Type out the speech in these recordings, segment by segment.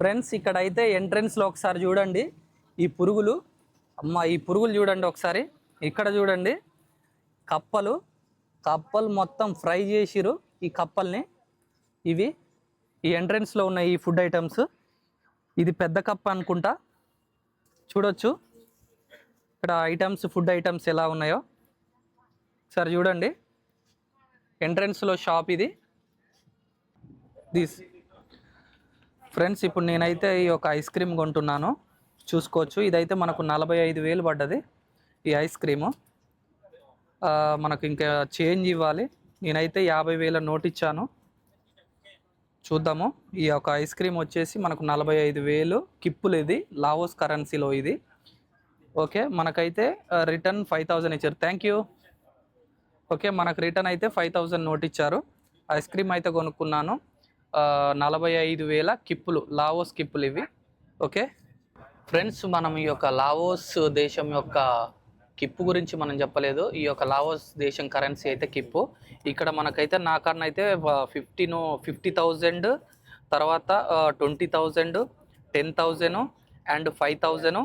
Friends ఇక్కడైతే ఎంట్రన్స్లో ఒకసారి చూడండి ఈ పురుగులు. ఈ పురుగులు చూడండి ఒకసారి. ఇక్కడ చూడండి కప్పలు మొత్తం ఫ్రై చేసిరు ఈ కప్పల్ని. ఇవి ఈ ఎంట్రన్స్లో ఉన్న ఈ ఫుడ్ ఐటమ్స్. ఇది పెద్ద కప్ప అనుకుంటా, చూడొచ్చు ఇక్కడ ఐటమ్స్, ఫుడ్ ఐటమ్స్ ఎలా ఉన్నాయో ఒకసారి చూడండి. ఎంట్రన్స్లో షాప్ ఇది. ఫ్రెండ్స్ ఇప్పుడు నేనైతే ఈ ఒక ఐస్ క్రీమ్ కొంటున్నాను, చూసుకోవచ్చు. ఇదైతే మనకు 45,000 పడ్డది ఈ ఐస్ క్రీము. మనకు ఇంకా చేంజ్ ఇవ్వాలి. నేనైతే 50,000 నోట్ ఇచ్చాను. చూద్దాము. ఈ యొక్క ఐస్ క్రీమ్ వచ్చేసి మనకు 45,000 కిప్పులు. ఇది లావోస్ కరెన్సీలో ఇది. ఓకే, మనకైతే రిటర్న్ 5,000 ఇచ్చారు. Thank you. ఓకే, మనకు రిటర్న్ అయితే 5,000 నోట్ ఇచ్చారు. ఐస్ క్రీమ్ అయితే కొనుక్కున్నాను. 45,000 కిప్పులు, లావోస్ కిప్పులు ఇవి. ఓకే ఫ్రెండ్స్, మనం ఈ యొక్క లావోస్ దేశం యొక్క కిప్పు గురించి మనం చెప్పలేదు. ఈ యొక్క లావోస్ దేశం కరెన్సీ అయితే కిప్పు. ఇక్కడ మనకైతే నాకన్నా అయితే 50,000, తర్వాత 20,000, 10,000 అండ్ 5,000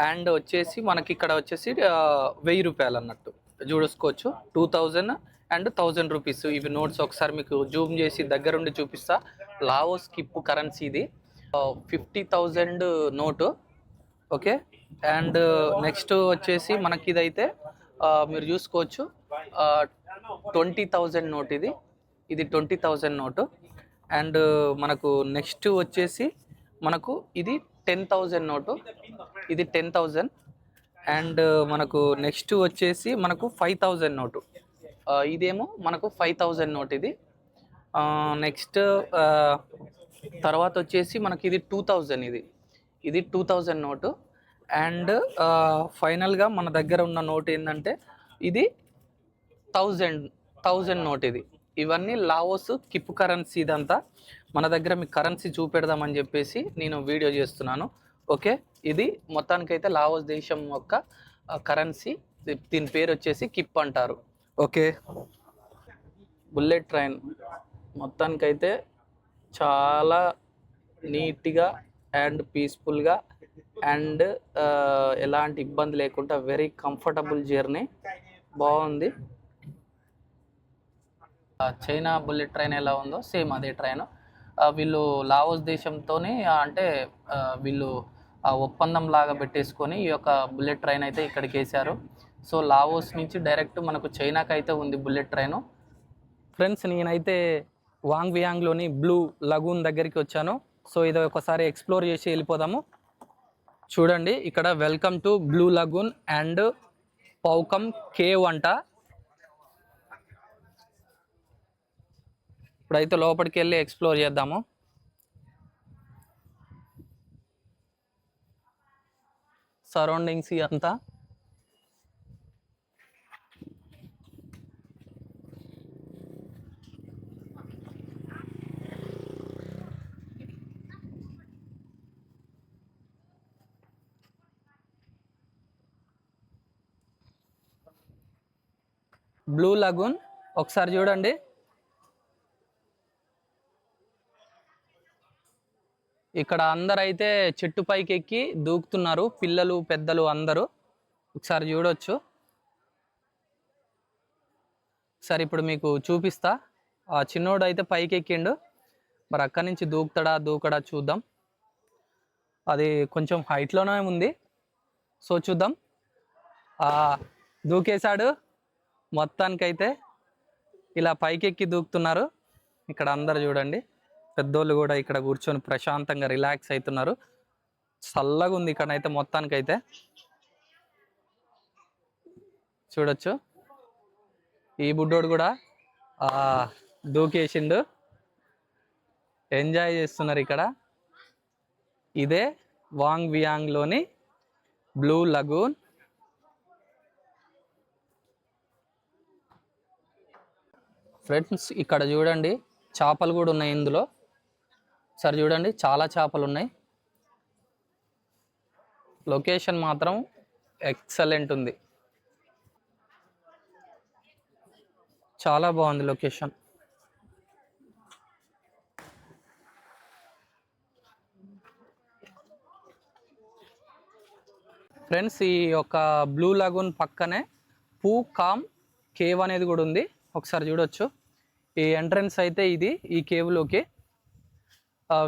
అండ్ వచ్చేసి మనకి ఇక్కడ వచ్చేసి 1,000 రూపాయలు అన్నట్టు చూసుకోవచ్చు. 2,000 అండ్ 1,000 రూపీస్ ఇవి నోట్స్. ఒకసారి మీకు జూమ్ చేసి దగ్గరుండి చూపిస్తా. లావోస్ కిప్పు కరెన్సీ ఇది. 50,000 నోటు. ఓకే, అండ్ నెక్స్ట్ వచ్చేసి మనకి ఇదైతే మీరు చూసుకోవచ్చు 20,000 నోట్ ఇది. 20,000 నోటు. అండ్ మనకు నెక్స్ట్ వచ్చేసి మనకు ఇది 10,000 నోటు. ఇది 10,000. అండ్ మనకు నెక్స్ట్ వచ్చేసి మనకు 5,000 నోటు. ఇదేమో మనకు 5,000 నోట్ ఇది. నెక్స్ట్ తర్వాత వచ్చేసి మనకి ఇది 2,000. ఇది 2,000 నోటు. అండ్ ఫైనల్గా మన దగ్గర ఉన్న నోట్ ఏంటంటే ఇది 1,000 నోట్ ఇది. ఇవన్నీ లావోస్ కిప్పు కరెన్సీ. ఇదంతా మన దగ్గర మీకు కరెన్సీ చూపెడదామని చెప్పేసి నేను వీడియో చేస్తున్నాను. ఓకే, ఇది మొత్తానికైతే లావోస్ దేశం యొక్క కరెన్సీ. దీని పేరు వచ్చేసి కిప్ అంటారు. ఓకే, బుల్లెట్ ట్రైన్ మొత్తానికైతే చాలా నీట్గా అండ్ పీస్ఫుల్గా అండ్ ఎలాంటి ఇబ్బంది లేకుండా వెరీ కంఫర్టబుల్ జర్నీ. బాగుంది. చైనా బుల్లెట్ ట్రైన్ ఎలా ఉందో సేమ్ అదే ట్రైన్. వీళ్ళు లావోస్ దేశంతోనే అంటే వీళ్ళు ఒప్పందం లాగా పెట్టేసుకొని ఈ యొక్క బుల్లెట్ ట్రైన్ అయితే ఇక్కడికి వేశారు. సో లావోస్ నుంచి డైరెక్ట్ మనకు చైనాకి అయితే ఉంది బుల్లెట్ ట్రైను. ఫ్రెండ్స్, నేనైతే వాంగ్ వియాంగ్లోని బ్లూ లగూన్ దగ్గరికి వచ్చాను. సో ఇది ఒకసారి ఎక్స్ప్లోర్ చేసి వెళ్ళిపోదాము. చూడండి ఇక్కడ welcome to blue lagoon and పౌకమ్ కేవ్ అంట. ఇప్పుడైతే లోపలికి వెళ్ళి ఎక్స్ప్లోర్ చేద్దాము. సరౌండింగ్స్ అంతా బ్లూ లగూన్ ఒకసారి చూడండి. ఇక్కడ అందరైతే చెట్టు పైకి ఎక్కి దూకుతున్నారు, పిల్లలు పెద్దలు అందరూ. ఒకసారి చూడొచ్చు. సరే ఇప్పుడు మీకు చూపిస్తా. ఆ చిన్నోడు అయితే పైకి ఎక్కిండు. మరి అక్కడి నుంచి దూకడా చూద్దాం. అది కొంచెం హైట్లోనే ఉంది. సో చూద్దాం. దూకేశాడు. మొత్తానికైతే ఇలా పైకెక్కి దూకుతున్నారు. ఇక్కడ అందరు చూడండి, పెద్దోళ్ళు కూడా ఇక్కడ కూర్చొని ప్రశాంతంగా రిలాక్స్ అవుతున్నారు. చల్లగా ఉంది ఇక్కడైతే. మొత్తానికైతే చూడొచ్చు. ఈ బుడ్డోడు కూడా దూకేసిండు, ఎంజాయ్ చేస్తున్నారు ఇక్కడ. ఇదే వాంగ్ వియాంగ్లోని బ్లూ లగూన్. ఫ్రెండ్స్ ఇక్కడ చూడండి, చేపలు కూడా ఉన్నాయి ఇందులో. సరే చూడండి, చాలా చేపలు ఉన్నాయి. లొకేషన్ మాత్రం ఎక్సలెంట్ ఉంది, చాలా బాగుంది లొకేషన్. ఫ్రెండ్స్ ఈ యొక్క బ్లూ లాగూన్ పక్కనే పూ కామ్ కేవ్ అనేది కూడా ఉంది, ఒకసారి చూడొచ్చు. ఈ ఎంట్రన్స్ అయితే ఇది ఈ కేవ్లోకి.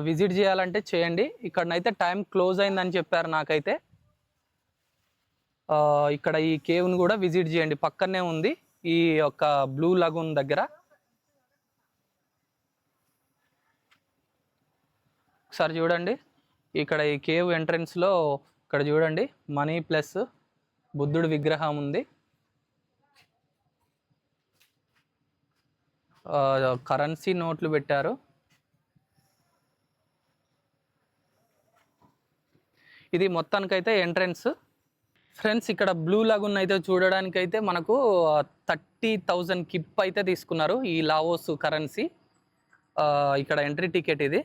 విజిట్ చేయాలంటే చేయండి. ఇక్కడనైతే టైం క్లోజ్ అయిందని చెప్పారు నాకైతే. ఇక్కడ ఈ కేవ్ను కూడా విజిట్ చేయండి, పక్కనే ఉంది ఈ యొక్క బ్లూ లాగూన్ దగ్గర. ఒకసారి చూడండి, ఇక్కడ ఈ కేవ్ ఎంట్రన్స్లో ఇక్కడ చూడండి మనీ ప్లస్ బుద్ధుడి విగ్రహం ఉంది. కరెన్సీ నోట్లు పెట్టారు. ఇది మొత్తానికైతే ఎంట్రన్స్. ఫ్రెండ్స్ ఇక్కడ బ్లూ లాగూన్ అయితే చూడడానికైతే మనకు 30,000 కిప్ అయితే తీసుకున్నారు, ఈ లావోస్ కరెన్సీ. ఇక్కడ ఎంట్రీ టికెట్ ఇది.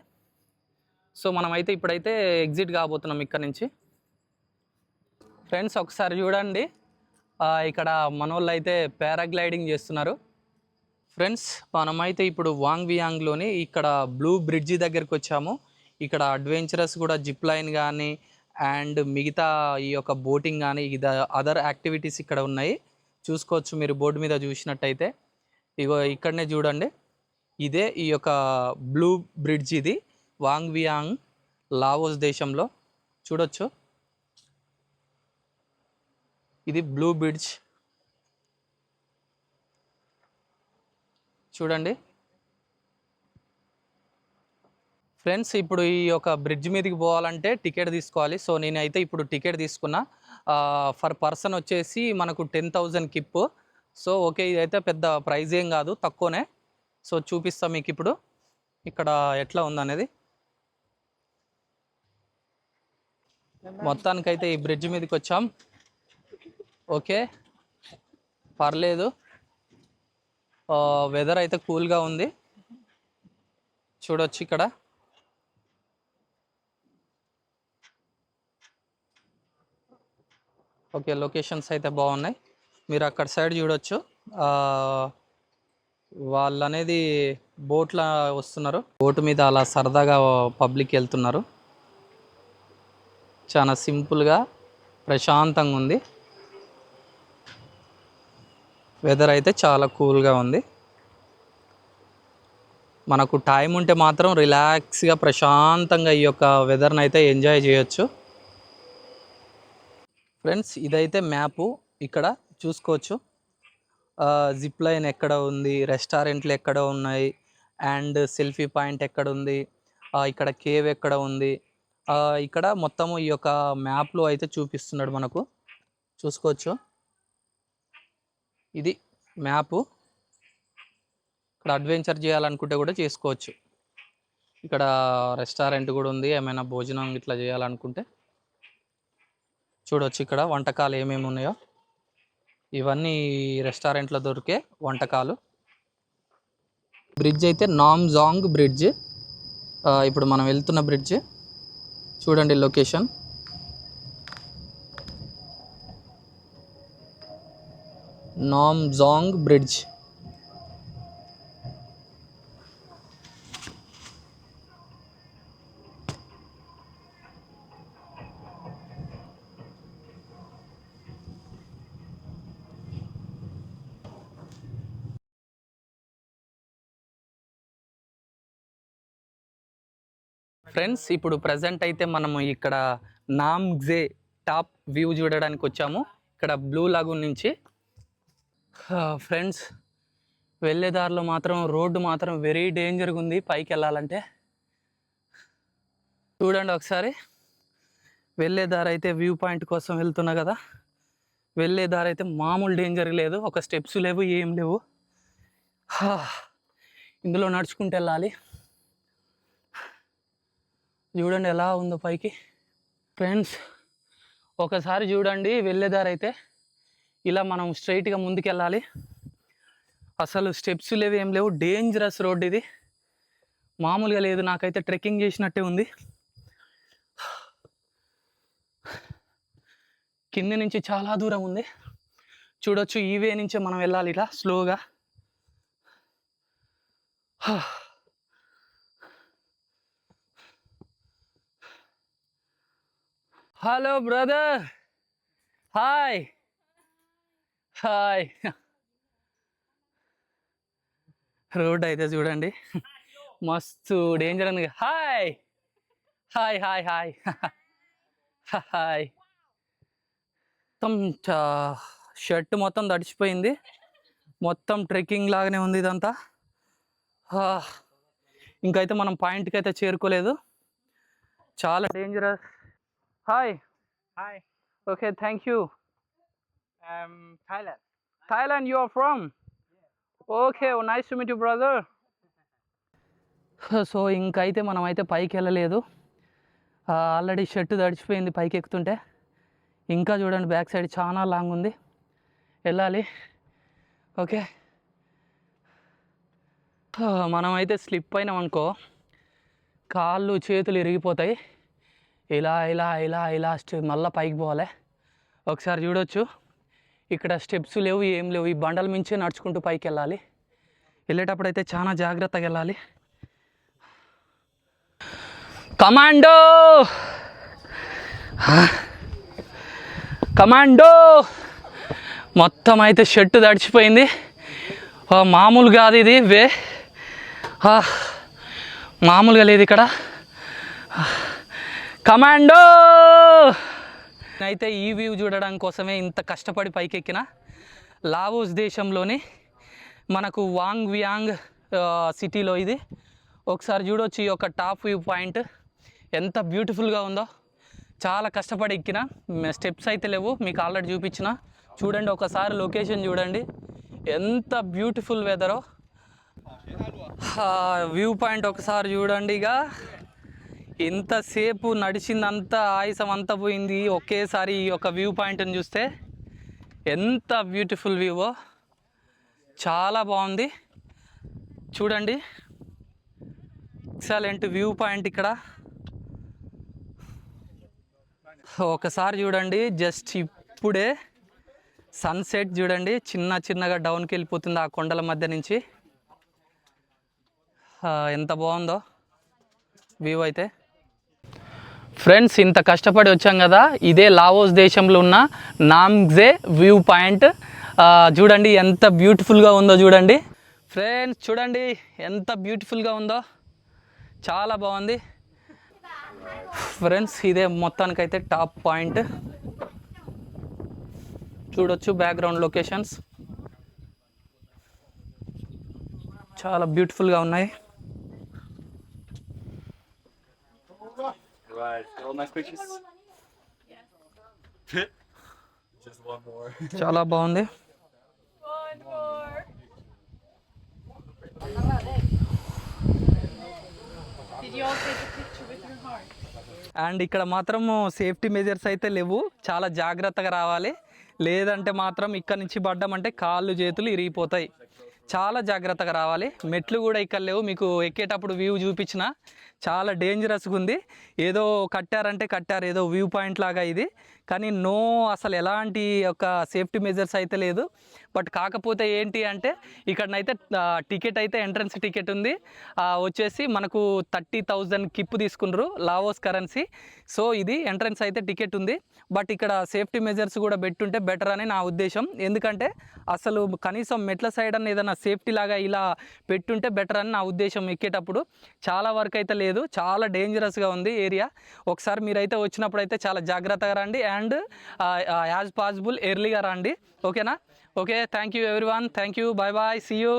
సో మనమైతే ఇప్పుడైతే ఎగ్జిట్ కాబోతున్నాం ఇక్కడ నుంచి. ఫ్రెండ్స్ ఒకసారి చూడండి, ఇక్కడ మనోళ్ళు అయితే పారాగ్లైడింగ్ చేస్తున్నారు. ఫ్రెండ్స్ మనమైతే ఇప్పుడు వాంగ్ వియాంగ్లోని ఇక్కడ బ్లూ బ్రిడ్జి దగ్గరికి వచ్చాము. ఇక్కడ అడ్వెంచరస్ కూడా జిప్ లైన్ కానీ అండ్ మిగతా ఈ యొక్క బోటింగ్ కానీ ఇది అదర్ యాక్టివిటీస్ ఇక్కడ ఉన్నాయి, చూసుకోవచ్చు మీరు బోర్డు మీద చూసినట్టయితే. ఇగో ఇక్కడనే చూడండి, ఇదే ఈ యొక్క బ్లూ బ్రిడ్జ్. ఇది వాంగ్ వియాంగ్ లావోస్ దేశంలో చూడొచ్చు. ఇది బ్లూ బ్రిడ్జ్ చూడండి. ఫ్రెండ్స్ ఇప్పుడు ఈ యొక్క బ్రిడ్జ్ మీదకి పోవాలంటే టికెట్ తీసుకోవాలి. సో నేనైతే ఇప్పుడు టికెట్ తీసుకున్నా. ఫర్ పర్సన్ వచ్చేసి మనకు 10,000 కిప్. సో ఓకే, ఇదైతే పెద్ద ప్రైజ్ ఏం కాదు, తక్కువనే. సో చూపిస్తాం మీకు ఇప్పుడు ఇక్కడ ఎట్లా ఉందనేది. మొత్తానికైతే ఈ బ్రిడ్జ్ మీదకి వచ్చాం. ఓకే, పర్లేదు, వెదర్ అయితే కూల్గా ఉంది, చూడొచ్చు ఇక్కడ. ఓకే, లొకేషన్స్ అయితే బాగున్నాయి, మీరు అక్కడ సైడ్ చూడొచ్చు. వాళ్ళు అనేది బోట్లా వస్తున్నారు, బోటు మీద అలా సరదాగా పబ్లిక్ వెళ్తున్నారు. చాలా సింపుల్గా ప్రశాంతంగా ఉంది, వెదర్ అయితే చాలా కూల్గా ఉంది. మనకు టైం ఉంటే మాత్రం రిలాక్స్గా ప్రశాంతంగా ఈ యొక్క వెదర్ని అయితే ఎంజాయ్ చేయొచ్చు. ఫ్రెండ్స్ ఇదైతే మ్యాపు, ఇక్కడ చూసుకోవచ్చు జిప్ లైన్ ఎక్కడ ఉంది, రెస్టారెంట్లు ఎక్కడ ఉన్నాయి, అండ్ సెల్ఫీ పాయింట్ ఎక్కడ ఉంది, ఇక్కడ కేవ్ ఎక్కడ ఉంది, ఇక్కడ మొత్తము ఈ యొక్క మ్యాప్లో అయితే చూపిస్తున్నాడు మనకు, చూసుకోవచ్చు. ఇది మ్యాపు. ఇక్కడ అడ్వెంచర్ చేయాలనుకుంటే కూడా చేసుకోవచ్చు. ఇక్కడ రెస్టారెంట్ కూడా ఉంది, ఏమైనా భోజనం ఇట్లా చేయాలనుకుంటే చూడవచ్చు. ఇక్కడ వంటకాలు ఏమేమి ఉన్నాయో ఇవన్నీ రెస్టారెంట్లో దొరికే వంటకాలు. బ్రిడ్జ్ అయితే నామ్జాంగ్ బ్రిడ్జ్, ఇప్పుడు మనం వెళ్తున్న బ్రిడ్జ్ చూడండి లొకేషన్. నామ్జాంగ్ బ్రిడ్జ్. ఫ్రెండ్స్ ఇప్పుడు ప్రజెంట్ అయితే మనము ఇక్కడ నామ్గ్జే టాప్ వ్యూ చూడడానికి వచ్చాము, ఇక్కడ బ్లూ లాగూన్ నుంచి. ఫ్రెండ్స్ వెళ్ళే దారిలో మాత్రం రోడ్డు మాత్రం వెరీ డేంజర్గా ఉంది, పైకి వెళ్ళాలంటే. చూడండి ఒకసారి, వెళ్ళే దారి అయితే వ్యూ పాయింట్ కోసం వెళ్తున్నా కదా, వెళ్ళే దారి అయితే మామూలు డేంజర్ లేదు, ఒక స్టెప్స్ లేవు, ఏం లేవు. ఇందులో నడుచుకుంటూ వెళ్ళాలి. చూడండి ఎలా ఉందో పైకి. ఫ్రెండ్స్ ఒకసారి చూడండి, వెళ్ళేదారి అయితే ఇలా మనం స్ట్రైట్గా ముందుకు వెళ్ళాలి, అసలు స్టెప్స్ లేవు, ఏం లేవు, డేంజరస్ రోడ్ ఇది, మామూలుగా లేదు. నాకైతే ట్రెక్కింగ్ చేసినట్టే ఉంది. కింది నుంచి చాలా దూరం ఉంది, చూడొచ్చు. ఈ వే నుంచే మనం వెళ్ళాలి ఇలా స్లోగా. Hello brother, hi hi. Road అయితే చూడండి మస్తు డేంజర్ ఉంది. Hi hi hi hi hi. మొత్తం షర్ట్ మొత్తం తడిచిపోయింది. మొత్తం ట్రెక్కింగ్ లాగానే ఉంది ఇదంతా. ఇంకైతే మనం పాయింట్కి అయితే చేరుకోలేదు. చాలా dangerous. Hi Hi, okay thank you. Thailand. Thailand you are from? Okay nice to meet you brother. So ఇంకైతే మనం అయితే పైకి వెళ్ళలేదు. ఆల్రెడీ షర్ట్ తడిచిపోయింది పైకి ఎక్కుతుంటే. ఇంకా చూడండి బ్యాక్ సైడ్ చాలా లాంగ్ ఉంది, వెళ్ళాలి. ఓకే మనమైతే స్లిప్ అయినాం అనుకో కాళ్ళు చేతులు ఇరిగిపోతాయి. ఇలా ఇలా ఇలా ఇలా మళ్ళీ పైకి పోవాలి. ఒకసారి చూడొచ్చు ఇక్కడ స్టెప్స్ లేవు, ఏం లేవు. ఈ బండల మించే నడుచుకుంటూ పైకి వెళ్ళాలి. వెళ్ళేటప్పుడు అయితే చాలా జాగ్రత్తగా వెళ్ళాలి. Commando commando. మొత్తం అయితే షర్టు తడిచిపోయింది. మామూలు కాదు ఇది మామూలుగా లేదు ఇక్కడ. కమాండో. అయితే ఈ వ్యూ చూడడం కోసమే ఇంత కష్టపడి పైకి ఎక్కిన. లావోస్ దేశంలోని మనకు వాంగ్ వియాంగ్ సిటీలో ఇది. ఒకసారి చూడొచ్చు ఈ యొక్క టాప్ వ్యూ పాయింట్ ఎంత బ్యూటిఫుల్గా ఉందో. చాలా కష్టపడి ఎక్కిన. స్టెప్స్ అయితే లేవు, మీకు ఆల్రెడీ చూపించిన. చూడండి ఒకసారి లొకేషన్ చూడండి ఎంత బ్యూటిఫుల్ వెదరో. వ్యూ పాయింట్ ఒకసారి చూడండి. ఇక ఇంతసేపు నడిచిందంతా ఆయుసం అంతా పోయింది ఒకేసారి ఈ యొక్క వ్యూ పాయింట్ని చూస్తే. ఎంత బ్యూటిఫుల్ వ్యూవో, చాలా బాగుంది. చూడండి ఎక్సలెంట్ వ్యూ పాయింట్ ఇక్కడ. ఒకసారి చూడండి జస్ట్ ఇప్పుడే సన్సెట్ చూడండి చిన్న చిన్నగా డౌన్కి వెళ్ళిపోతుంది ఆ కొండల మధ్య నుంచి. ఎంత బాగుందో వ్యూ అయితే. ఫ్రెండ్స్ ఇంత కష్టపడి వచ్చాం కదా, ఇదే లావోస్ దేశంలో ఉన్న నామ్గ్జే వ్యూ పాయింట్. చూడండి ఎంత బ్యూటిఫుల్గా ఉందో చూడండి ఫ్రెండ్స్. చూడండి ఎంత బ్యూటిఫుల్గా ఉందో, చాలా బాగుంది ఫ్రెండ్స్. ఇదే మొత్తానికైతే టాప్ పాయింట్. చూడొచ్చు బ్యాక్గ్రౌండ్ లొకేషన్స్ చాలా బ్యూటిఫుల్గా ఉన్నాయి. Right, all my pictures. Just one more. చాలా బాగుంది. One more. Did you all take a picture with your heart? And ఇక్కడ మాత్రం సేఫ్టీ మెజర్స్ అయితే లేవు, చాలా జాగ్రత్తగా రావాలి. లేదంటే మాత్రం ఇక్కడ నుంచి పడ్డామంటే కాళ్ళు చేతులు ఇరిగిపోతాయి. చాలా జాగ్రత్తగా రావాలి. మెట్లు కూడా ఇక్కడ లేవు, మీకు ఎక్కేటప్పుడు వ్యూ చూపించిన. చాలా డేంజరస్గా ఉంది. ఏదో కట్టారంటే కట్టారు ఏదో వ్యూ పాయింట్ లాగా ఇది, కానీ నో అసలు ఎలాంటి ఒక సేఫ్టీ మెజర్స్ అయితే లేదు. బట్ కాకపోతే ఏంటి అంటే ఇక్కడనైతే టికెట్ అయితే ఎంట్రన్స్ టికెట్ ఉంది, వచ్చేసి మనకు 30,000 కిప్పు తీసుకున్నారు లావోస్ కరెన్సీ. సో ఇది ఎంట్రన్స్ అయితే టికెట్ ఉంది. బట్ ఇక్కడ సేఫ్టీ మెజర్స్ కూడా పెట్టుంటే బెటర్ అని నా ఉద్దేశం. ఎందుకంటే అసలు కనీసం మెట్ల సైడ్ అన్న ఏదైనా సేఫ్టీ లాగా ఇలా పెట్టుంటే బెటర్ అని నా ఉద్దేశం. ఎక్కేటప్పుడు చాలా వరకు అయితే లేదు, చాలా డేంజరస్గా ఉంది ఏరియా. ఒకసారి మీరైతే వచ్చినప్పుడు అయితే చాలా జాగ్రత్తగా రండి అండ్ యాజ్ పాసిబుల్ ఎర్లీగా రండి. ఓకేనా? Okay, thank you everyone. Thank you, bye bye, see you.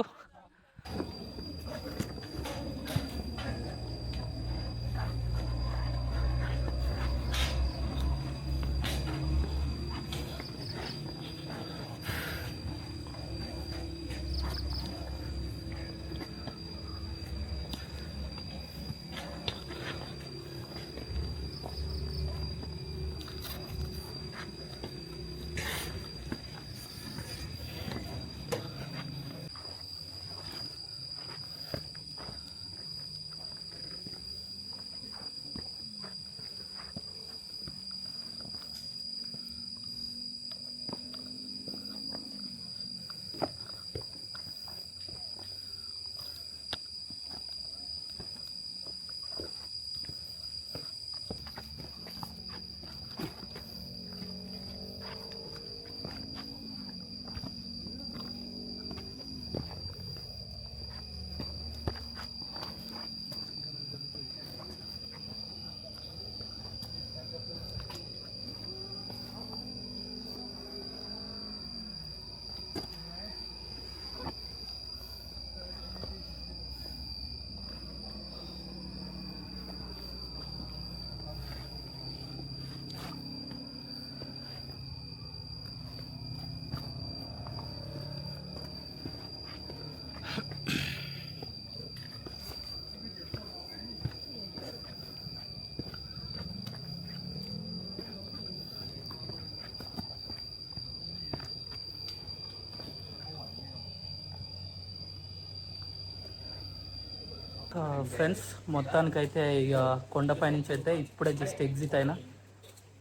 Friends మొత్తానికైతే ఇక కొండపై నుంచి అయితే ఇప్పుడే జస్ట్ ఎగ్జిట్ అయినా.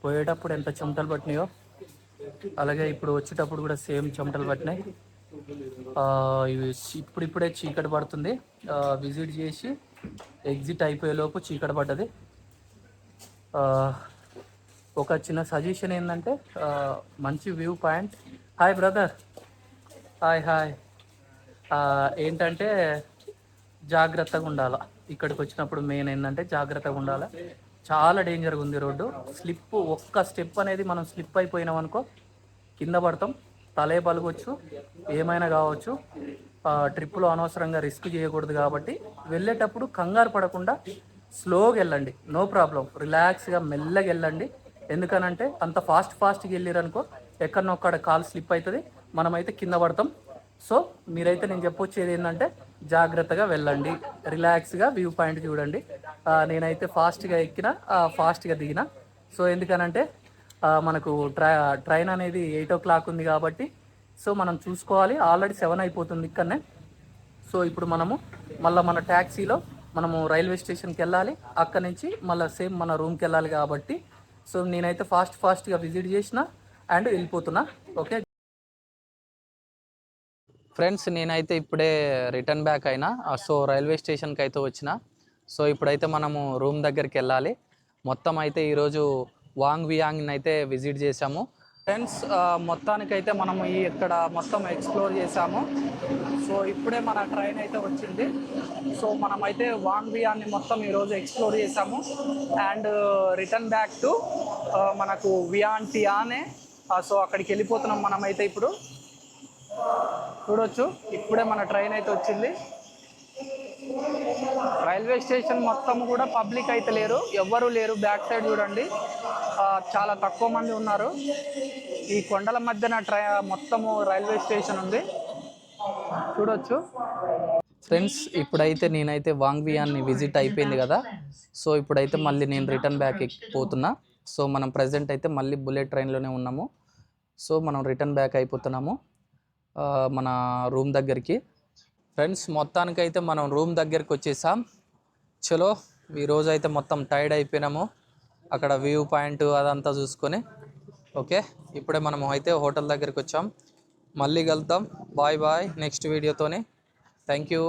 పోయేటప్పుడు ఎంత చెమటలు పట్టినాయో అలాగే ఇప్పుడు వచ్చేటప్పుడు కూడా సేమ్ చెమటలు పట్టినాయి. ఇవి ఇప్పుడిప్పుడే చీకటి పడుతుంది. విజిట్ చేసి ఎగ్జిట్ అయిపోయేలోపు చీకటి పడ్డది. ఒక చిన్న సజెషన్ ఏంటంటే మంచి view point. Hi brother, hi hi. ఏంటంటే జాగ్రత్తగా ఉండాలి. ఇక్కడికి వచ్చినప్పుడు మెయిన్ ఏంటంటే జాగ్రత్తగా ఉండాలి. చాలా డేంజర్గా ఉంది రోడ్డు. ఒక్క స్టెప్ అనేది మనం స్లిప్ అయిపోయినాం అనుకో కింద పడతాం, తలే పలగొచ్చు, ఏమైనా కావచ్చు. ట్రిప్పులో అనవసరంగా రిస్క్ చేయకూడదు కాబట్టి వెళ్ళేటప్పుడు కంగారు పడకుండా స్లోగా వెళ్ళండి. నో ప్రాబ్లం, రిలాక్స్గా మెల్లగా వెళ్ళండి. ఎందుకనంటే అంత ఫాస్ట్గా వెళ్ళిరనుకో ఎక్కడనొక్కడ కాలు స్లిప్ అవుతుంది, మనమైతే కింద పడతాం. సో మీరైతే నేను చెప్పొచ్చేది ఏంటంటే జాగ్రత్తగా వెళ్ళండి, రిలాక్స్గా వ్యూ పాయింట్ చూడండి. నేనైతే ఫాస్ట్గా ఎక్కిన, ఫాస్ట్గా దిగిన. సో ఎందుకనంటే మనకు ట్రైన్ అనేది 8 o'clock ఉంది కాబట్టి సో మనం చూసుకోవాలి. ఆల్రెడీ 7 అయిపోతుంది ఇక్కడనే. సో ఇప్పుడు మనము మళ్ళీ మన ట్యాక్సీలో మనము రైల్వే స్టేషన్కి వెళ్ళాలి. అక్కడ నుంచి మళ్ళీ సేమ్ మన రూమ్కి వెళ్ళాలి కాబట్టి సో నేనైతే ఫాస్ట్గా విజిట్ చేసిన అండ్ వెళ్ళిపోతున్నా. ఓకే ఫ్రెండ్స్, నేనైతే ఇప్పుడే రిటర్న్ బ్యాక్ అయినా. సో రైల్వే స్టేషన్కి అయితే వచ్చిన. సో ఇప్పుడైతే మనము రూమ్ దగ్గరికి వెళ్ళాలి. మొత్తం అయితే ఈరోజు వాంగ్ వియాంగ్ని అయితే విజిట్ చేసాము. ఫ్రెండ్స్, మొత్తానికైతే మనము ఇక్కడ మొత్తం ఎక్స్ప్లోర్ చేసాము. సో ఇప్పుడే మన ట్రైన్ అయితే వచ్చింది. సో మనమైతే వాంగ్ వియాంగ్ని మొత్తం ఈరోజు ఎక్స్ప్లోర్ చేసాము. అండ్ రిటర్న్ బ్యాక్ టు మనకు వియాంటియానే. సో అక్కడికి వెళ్ళిపోతున్నాం మనమైతే. ఇప్పుడు చూడొచ్చు, ఇప్పుడే మన ట్రైన్ అయితే వచ్చింది. రైల్వే స్టేషన్ మొత్తం కూడా పబ్లిక్ అయితే లేరు, ఎవ్వరూ లేరు. బ్యాక్ సైడ్ చూడండి, చాలా తక్కువ మంది ఉన్నారు. ఈ కొండల మధ్యన మొత్తము రైల్వే స్టేషన్ ఉంది, చూడొచ్చు. ఫ్రెండ్స్, ఇప్పుడైతే నేనైతే వాంగ్ వియాన్ని విజిట్ అయిపోయింది కదా. సో ఇప్పుడైతే మళ్ళీ నేను రిటర్న్ బ్యాక్ ఎక్కిపోతున్నా. సో మనం ప్రజెంట్ అయితే మళ్ళీ బుల్లెట్ ట్రైన్లోనే ఉన్నాము. సో మనం రిటర్న్ బ్యాక్ అయిపోతున్నాము మన రూమ్ దగ్గరికి. ఫ్రెండ్స్, మొత్తానికైతే మనం రూమ్ దగ్గరికి వచ్చేసాం. చలో, ఈరోజు అయితే మొత్తం టైర్డ్ అయిపోయినాము అక్కడ వ్యూ పాయింట్ అదంతా చూసుకొని. ఓకే, ఇప్పుడే మనం అయితే హోటల్ దగ్గరికి వచ్చాం. మళ్ళీ కలుద్దాం. బాయ్ బాయ్ నెక్స్ట్ వీడియోతోని. Thank you.